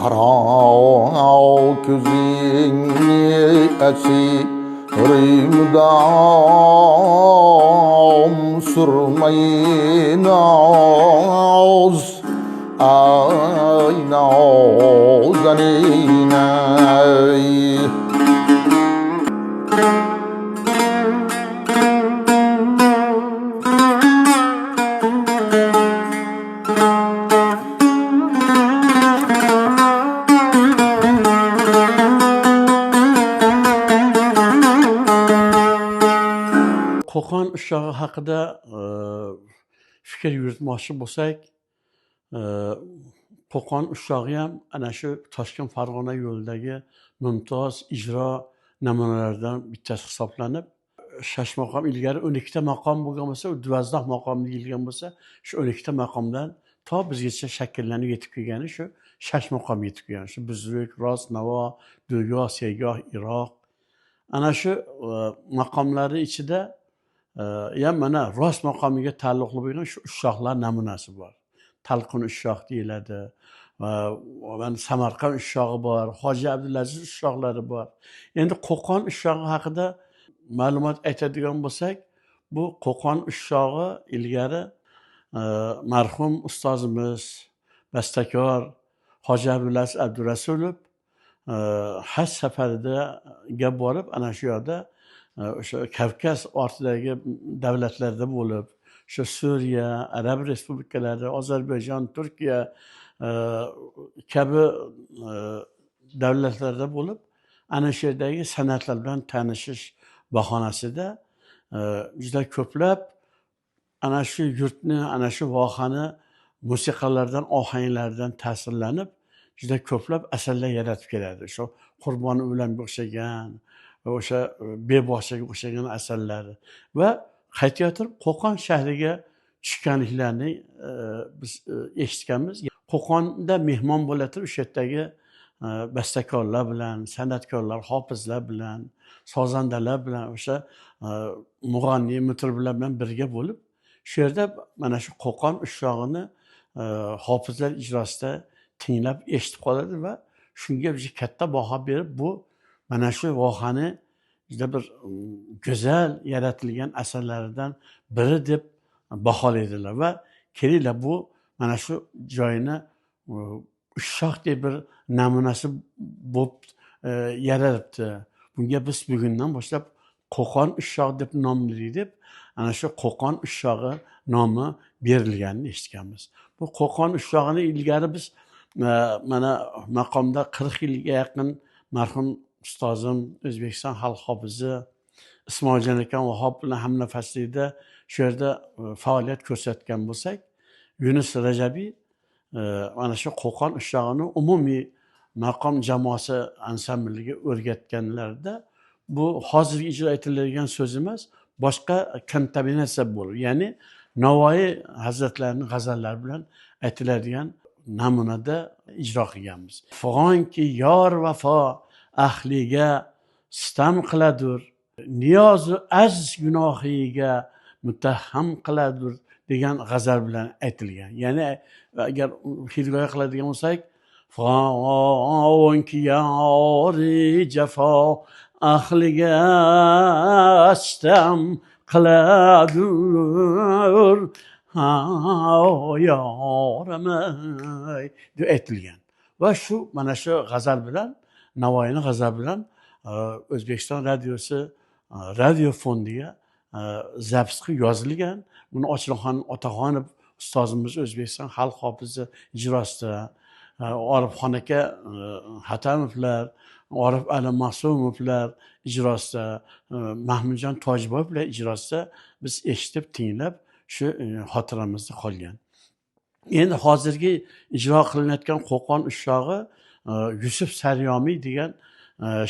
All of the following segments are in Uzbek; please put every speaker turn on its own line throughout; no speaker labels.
Qara ko'zingni asirimdam surmay naz ay nazaninay.
Qo'qon ushlari haqida fikr yuritmoqchi bo'lsak, Qo'qon ushlari ham ana shu Toshkent Farg'ona yo'lidagi mumtoz ijro namunalaridan bittasi hisoblanib, Shashmaqom ilgari 12 ta maqom bo'lgan bo'lsa, 12 maqom deyilgan bo'lsa, shu 12 ta maqomdan to bizgacha shakllanib yetib kelgani shu Shashmaqom yetib kelgan. Shu Buzruk, Ros, Navo, Do'goh, Sergoh, Iroq. Ana shu maqomlari ichida ham mana Ros maqomiga taalluqli bo'lgan shu ushshoqlar namunasi bor. Talqin ushshoq deyiladi. Mana Samarqand ushshog'i bor, Hoji Abdulaziz ushshoqlari bor. Endi Qo'qon ushshog'i haqida ma'lumot aytadigan bo'lsak, bu Qo'qon ushshog'i ilgari marhum ustozimiz, bastakor Hoji Abdulaziz Abdurasulov haj safariga borib, ana shu yerda o'sha Kavkaz ortidagi davlatlarda bo'lib, shu Suriya, Arab respublikalari, Ozarbayjon, Turkiya kabi davlatlarda bo'lib, ana shu yerdagi san'atlar bilan tanishish bahonasida juda ko'plab ana shu yurtni, ana shu vohani musiqalardan, ohanglardan ta'sirlanib, juda ko'plab asarlar yaratib keladi. Shu Qurbon o'langa o'xshagan, o'sha beboshaga o'xshagan asarlari va qaytayotirib Qo'qon shahriga tushganliklarini biz eshitganmiz. Qo'qonda mehmon bo'la turib o'sha yerdagi bastakorlar bilan, san'atkorlar, hofizlar bilan, sozandalar bilan, o'sha mug'anniy, mutriblar bilan birga bo'lib, shu yerda mana shu Qo'qon ushlog'ini hofizlar ijrosida tinglab eshitib qoladi va shunga biz katta baho berib, bu mana shu vohani juda bir go'zal yaratilgan asarlaridan biri deb baholaydilar va kelinglar, bu mana shu joyni ushshoqdek bir namunasi bo'lib yaralibdi. Bunga biz bugundan boshlab Qo'qon ushshog'i deb nomlaylik deb, ana shu Qo'qon ushshog'i nomi berilganini eshitganmiz. Bu Qo'qon ushshog'ini ilgari biz mana maqomda 40 yilga yaqin marhum ustozim, O'zbekiston xalq hofizi Ismoiljon akam Vahob bilan hamnafaslikda shu yerda faoliyat ko'rsatgan bo'lsak, Yunus Rajabiy mana shu Qo'qon ushlog'ini umumiy maqom jamoasi ansambliga o'rgatganlarida bu hozir ijro etiladigan so'z emas, boshqa kontaminatsiya bo'lib, ya'ni Navoiy hazratlarining g'azallari bilan aytiladigan namunada ijro qilganmiz. Fig'onki yor vafo ahliga sitam qiladur, niyozu az gunohiga muttaham qiladur degan g'azal bilan aytilgan. Ya'ni agar hikoya qiladigan bo'lsak, fig'onki yori jafo ahliga sitam qiladur, yoramay deb aytilgan. Va shu mana shu g'azal bilan, Navoiyning g'azal bilan O'zbekiston radiosi radio fondiga zabt qilib yozilgan. Buni Ochilxon Otaxonov ustozimiz O'zbekiston xalq hofizi ijrosida, Orifxon aka Hatamovlar, Orif Ali Ma'sumovlar ijrosida, Mahmudjon Tojiboyevlar ijrosida biz eshitib, tinglab shu xotiramizda qolgan. Endi hozirgi ijro qilinayotgan Qo'qon ushshog'i Yusuf Saryomiy degan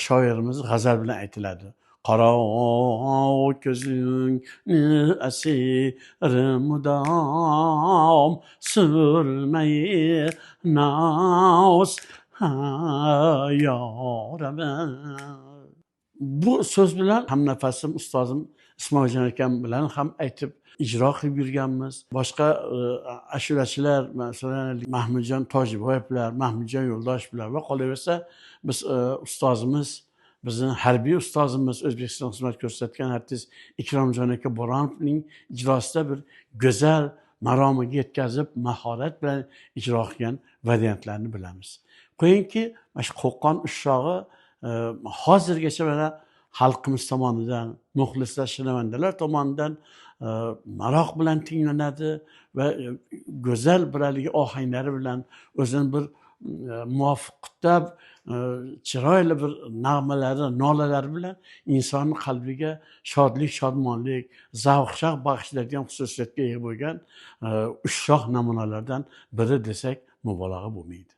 shoirimiz g'azal bilan aytiladi. Qaro ko'zingni asirimdam surmay naz yoramay. Bu so'z bilan hamnafasim ustozim Ismoiljon akam bilan ham aytib ijro qilib yurganmiz. Boshqa ashulachilar, masalan, Mahmudjon Tojiboyevlar, Mahmudjon Yo'ldoshovlar va qolaversa biz ustozimiz, bizning harbiy ustozimiz, O'zbekiston xizmat ko'rsatgan artist Ikromjon aka Bo'ronovning ijrosida bir go'zal maromiga yetkazib, mahorat bilan ijro qilgan variantlarni bilamiz. Qo'yingki, mana shu Qo'qon ushlog'i hozirgacha mana xalqimiz tomonidan, muxlislar, shinavandalar tomonidan maroq bilan tinglanadi va go'zal bir haligi ohanglari bilan o'zini bir muvofiqda chiroyli bir nag'malari, nolalari bilan insonni qalbiga shodlik, shodmonlik, zavq-shavq bag'ishlaydigan xususiyatga ega bo'lgan ushshoq namunalardan biri desak mubolag'a bo'lmaydi.